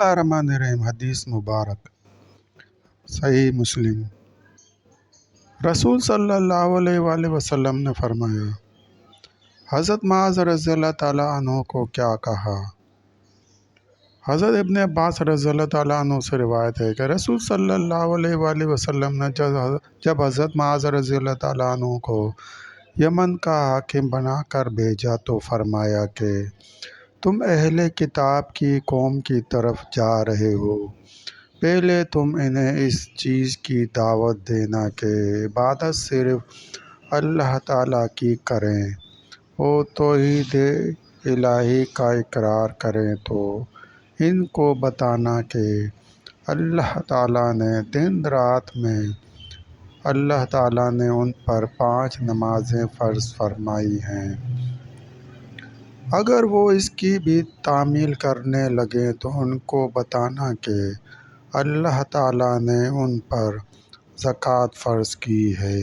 الرحمن الرحیم۔ حدیث مبارک صحیح مسلم۔ رسول صلی اللہ علیہ وآلہ وسلم نے فرمایا، حضرت معاذ رضی اللہ تعالیٰ عنہ کو کیا کہا؟ حضرت ابن عباس رضی اللہ تعالیٰ عنہ سے روایت ہے کہ رسول صلی اللہ علیہ وآلہ وسلم نے جب حضرت معاذ رضی اللہ تعالیٰ عنہ کو یمن کا حاکم بنا کر بھیجا تو فرمایا کہ تم اہل کتاب کی قوم کی طرف جا رہے ہو، پہلے تم انہیں اس چیز کی دعوت دینا کہ عبادت صرف اللہ تعالیٰ کی کریں اور توحید الہی کا اقرار کریں، تو ان کو بتانا کہ اللہ تعالیٰ نے دن رات میں اللہ تعالیٰ نے ان پر 5 نمازیں فرض فرمائی ہیں۔ اگر وہ اس کی بھی تعمیل کرنے لگیں تو ان کو بتانا کہ اللہ تعالیٰ نے ان پر زکوٰۃ فرض کی ہے،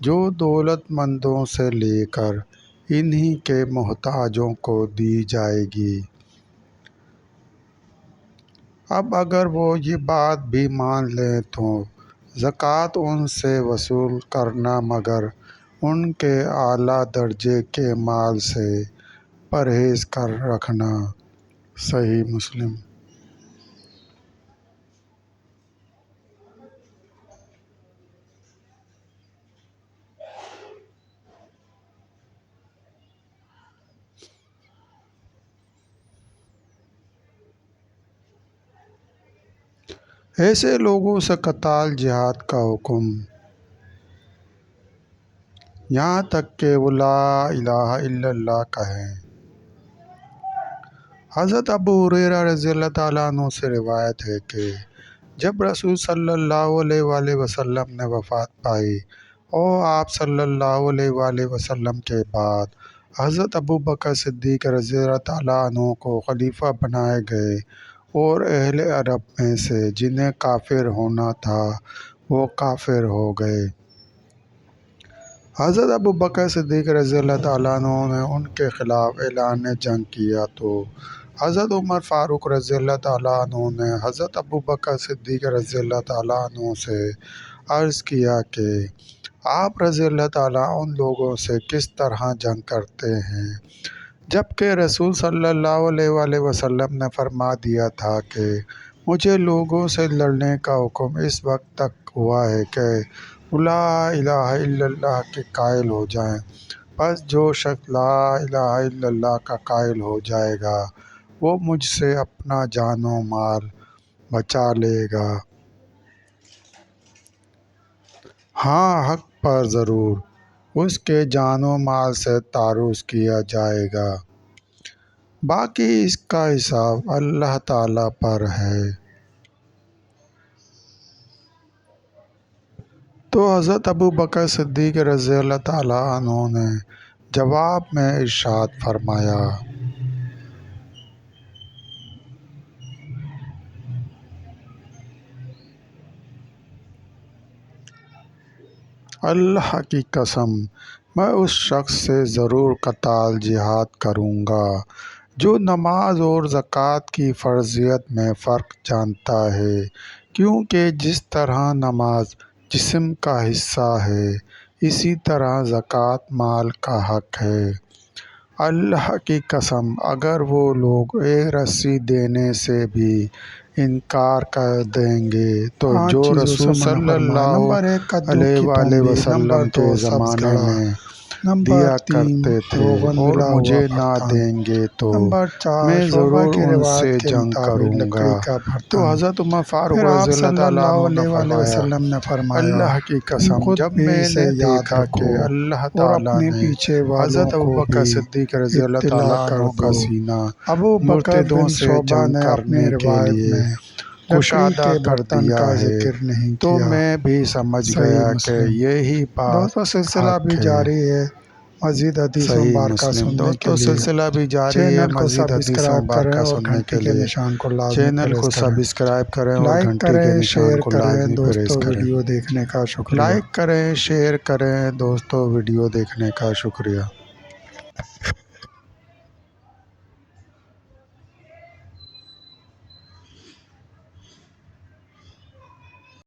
جو دولت مندوں سے لے کر انہی کے محتاجوں کو دی جائے گی۔ اب اگر وہ یہ بات بھی مان لیں تو زکوٰۃ ان سے وصول کرنا مگر ان کے اعلیٰ درجے کے مال سے پرہیز کر رکھنا۔ صحیح مسلم۔ ایسے لوگوں سے قتال جہاد کا حکم، یہاں تک کہ وہ لا الہ الا اللہ کہیں۔ حضرت ابو ہریرہ رضی اللہ تعالیٰ عنہ سے روایت ہے کہ جب رسول صلی اللہ علیہ وآلہ وسلم نے وفات پائی اور آپ صلی اللہ علیہ وآلہ وسلم کے بعد حضرت ابو بکر صدیق رضی اللہ تعالیٰ عنہ کو خلیفہ بنائے گئے اور اہل عرب میں سے جنہیں کافر ہونا تھا وہ کافر ہو گئے، حضرت ابو بکر صدیق رضی اللہ تعالیٰ عنہ نے ان کے خلاف اعلان جنگ کیا تو حضرت عمر فاروق رضی اللہ تعالیٰ عنہ نے حضرت ابو بکر صدیق رضی اللہ تعالیٰ عنہ سے عرض کیا کہ آپ رضی اللہ تعالیٰ ان لوگوں سے کس طرح جنگ کرتے ہیں، جبکہ رسول صلی اللہ علیہ وآلہ وسلم نے فرما دیا تھا کہ مجھے لوگوں سے لڑنے کا حکم اس وقت تک ہوا ہے کہ وہ لا الہ الا اللہ کے قائل ہو جائیں، بس جو شخص لا الہ الا اللہ کا قائل ہو جائے گا وہ مجھ سے اپنا جان و مال بچا لے گا۔ ہاں، حق پر ضرور اس کے جان و مال سے تعرض کیا جائے گا، باقی اس کا حساب اللہ تعالیٰ پر ہے۔ تو حضرت ابو بکر صدیق رضی اللہ تعالیٰ عنہ نے جواب میں ارشاد فرمایا، اللہ کی قسم میں اس شخص سے ضرور قتال جہاد کروں گا جو نماز اور زکوٰۃ کی فرضیت میں فرق جانتا ہے، کیونکہ جس طرح نماز جسم کا حصہ ہے اسی طرح زکوٰۃ مال کا حق ہے۔ اللہ کی قسم اگر وہ لوگ ایک رسی دینے سے بھی انکار کر دیں گے تو جو رسول صلی اللہ علیہ وآلہ وسلم کے زمانے میں دیا کرتے تھے اور مجھے نہ دیں گے تو میں ضرور ان سے جنگ کروں گا۔ تو حضرت عمر فاروق رضی اللہ تعالیٰ عنہ نے فرمایا، اللہ کی قسم جب میں نے دیکھا کہ اللہ تعالیٰ نے حضرت ابو بکر صدیق رضی اللہ تعالیٰ عنہ کا سینہ مرتدوں سے جنگ کرنے کے لیے کشادہ کر دیا ہے تو میں بھی سمجھ گیا کہ یہی بات سلسلہ بھی جاری ہے، مزید حدیث مبارکہ سننے کے لیے سلسلہ بھی جاری ہے، مزید حدیث مبارکہ سننے کے لیے چینل کو سبسکرائب کریں اور گھنٹی کے نشان کو لازمی پریس کریں۔ ویڈیو دیکھنے کا شکریہ۔ لائک کریں، شیئر کریں دوستو، ویڈیو دیکھنے کا شکریہ۔